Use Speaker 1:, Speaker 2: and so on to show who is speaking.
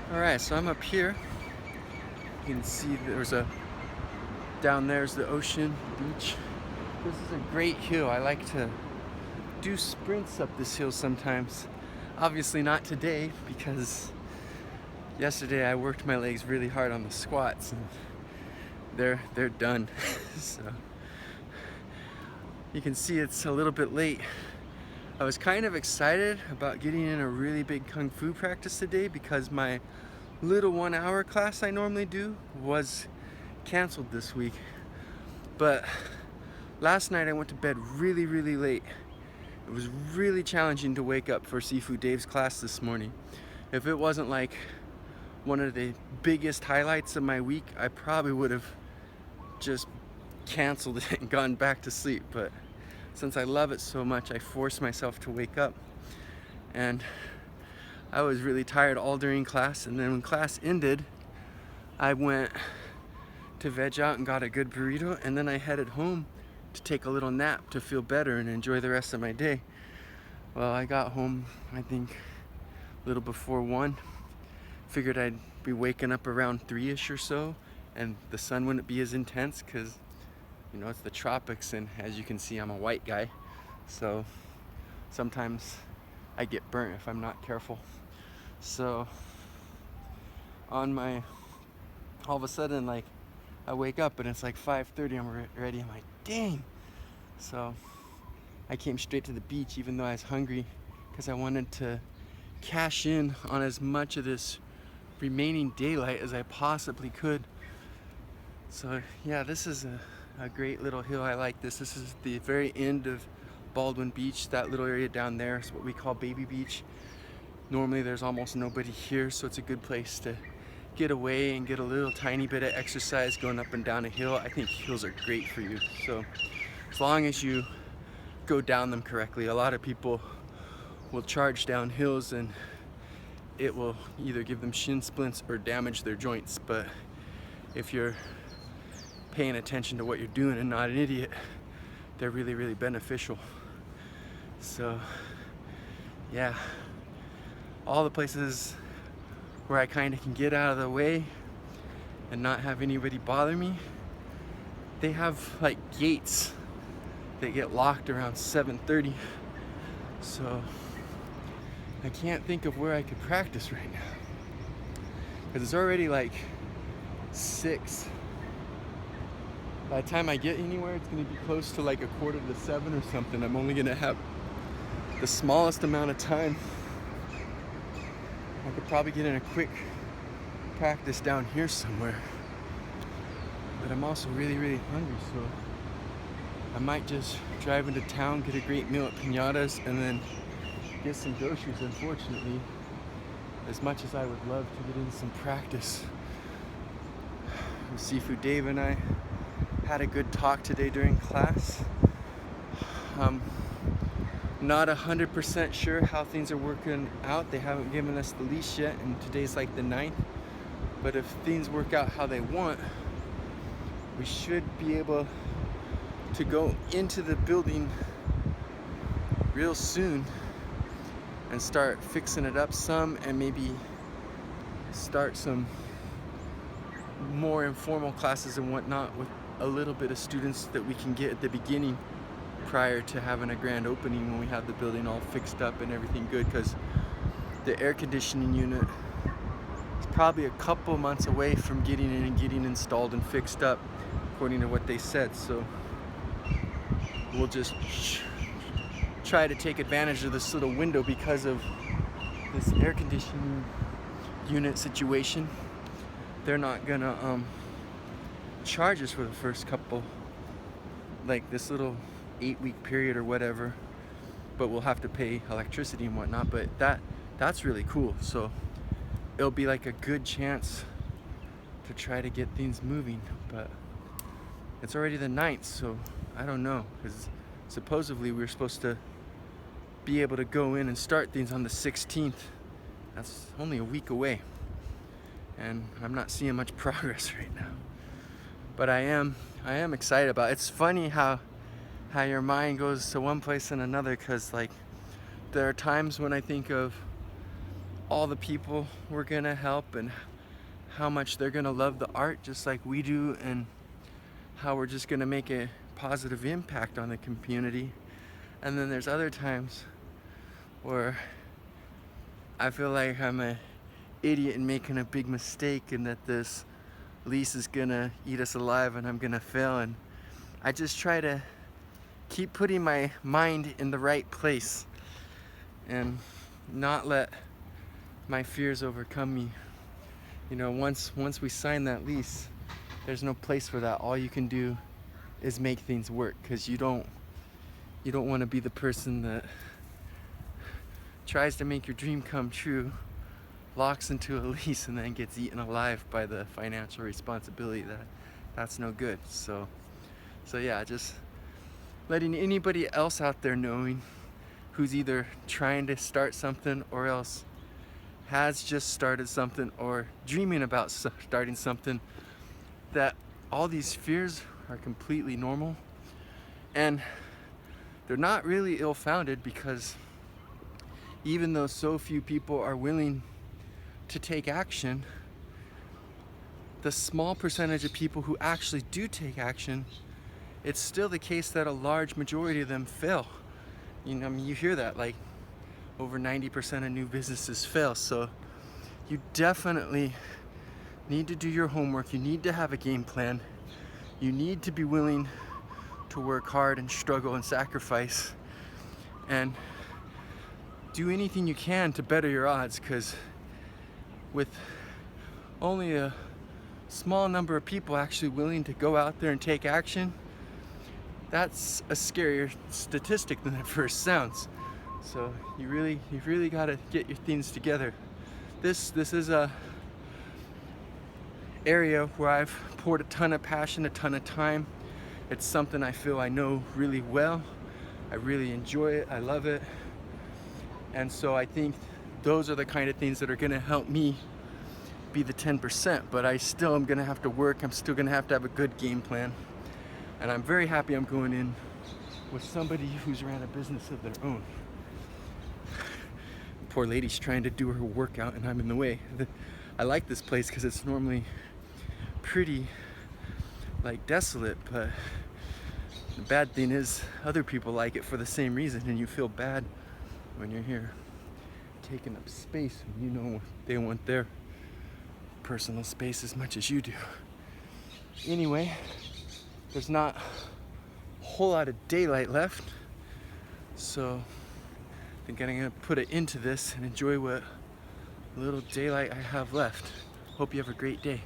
Speaker 1: Alright, so I'm up here. You can see down there's the ocean, beach. This is a great hill. I like to do sprints up this hill sometimes. Obviously not today because yesterday I worked my legs really hard on the squats and they're done. So you can see it's a little bit late. I was kind of excited about getting in a really big Kung Fu practice today because my little 1 hour class I normally do was canceled this week. But last night I went to bed really late. It was really challenging to wake up for Seafood Dave's class this morning. If it wasn't like one of the biggest highlights of my week, I probably would have just canceled it and gone back to sleep. But since I love it so much, I forced myself to wake up. And I was really tired all during class, and then when class ended, I went to veg out and got a good burrito, and then I headed home to take a little nap to feel better and enjoy the rest of my day. Well, I got home, I think, a little before 1. Figured I'd be waking up around 3-ish or so, and the sun wouldn't be as intense because, you know, it's the tropics, and as you can see, I'm a white guy. So sometimes I get burnt if I'm not careful. So all of a sudden, like, I wake up and it's like 5:30, I'm ready. I'm like, dang. So I came straight to the beach even though I was hungry because I wanted to cash in on as much of this remaining daylight as I possibly could. So yeah, this is a great little hill. I like this. This is the very end of Baldwin Beach. That little area down there is what we call Baby Beach. Normally there's almost nobody here, so it's a good place to get away and get a little tiny bit of exercise going up and down a hill. I think hills are great for you. So as long as you go down them correctly. A lot of people will charge down hills and it will either give them shin splints or damage their joints. But if you're paying attention to what you're doing and not an idiot, they're really beneficial. So yeah, all the places where I kind of can get out of the way and not have anybody bother me, they have like gates that get locked around 7:30. So I can't think of where I could practice right now because it's already like 6. By the time I get anywhere, it's going to be close to like 6:45 or something. I'm only going to have the smallest amount of time. I could probably get in a quick practice down here somewhere. But I'm also really hungry, so I might just drive into town, get a great meal at Piñata's, and then get some groceries. Unfortunately, as much as I would love to get in some practice, Seafood Dave and I had a good talk today during class. Not 100% sure how things are working out. They haven't given us the leash yet, and today's like the 9th. But if things work out how they want, we should be able to go into the building real soon and start fixing it up some, and maybe start some more informal classes and whatnot with a little bit of students that we can get at the beginning prior to having a grand opening when we have the building all fixed up and everything good, because the air conditioning unit is probably a couple months away from getting in and getting installed and fixed up according to what they said. So we'll just try to take advantage of this little window because of this air conditioning unit situation. They're not gonna charge us for the first couple, like this little 8-week period or whatever, but we'll have to pay electricity and whatnot. But that's really cool. So it'll be like a good chance to try to get things moving. But it's already the 9th, so I don't know, because supposedly we were supposed to be able to go in and start things on the 16th. That's only a week away, and I'm not seeing much progress right now. But I am excited about it. It's funny how your mind goes to one place and another, because like there are times when I think of all the people we're gonna help and how much they're gonna love the art just like we do, and how we're just gonna make a positive impact on the community. And then there's other times where I feel like I'm an idiot and making a big mistake, and that this lease is gonna eat us alive and I'm gonna fail. And I just try to keep putting my mind in the right place and not let my fears overcome me. You know, once we sign that lease, there's no place for that. All you can do is make things work, because you don't want to be the person that tries to make your dream come true, locks into a lease, and then gets eaten alive by the financial responsibility. That's no good. So yeah, just letting anybody else out there knowing, who's either trying to start something or else has just started something or dreaming about starting something, that all these fears are completely normal, and they're not really ill-founded, because even though so few people are willing to take action, the small percentage of people who actually do take action, it's still the case that a large majority of them fail. You know, I mean, you hear that, like over 90% of new businesses fail. So you definitely need to do your homework. You need to have a game plan. You need to be willing to work hard and struggle and sacrifice and do anything you can to better your odds, because with only a small number of people actually willing to go out there and take action, that's a scarier statistic than it first sounds. So you really got to get your things together. This is a area where I've poured a ton of passion, a ton of time. It's something I feel I know really well. I really enjoy it. I love it. And so I think those are the kind of things that are going to help me be the 10%. But I still am going to have to work. I'm still going to have a good game plan. And I'm very happy I'm going in with somebody who's ran a business of their own. Poor lady's trying to do her workout and I'm in the way. I like this place because it's normally pretty like desolate, but the bad thing is other people like it for the same reason, and you feel bad when you're here taking up space and you know they want their personal space as much as you do. Anyway, there's not a whole lot of daylight left, so I think I'm gonna put it into this and enjoy what little daylight I have left. Hope you have a great day.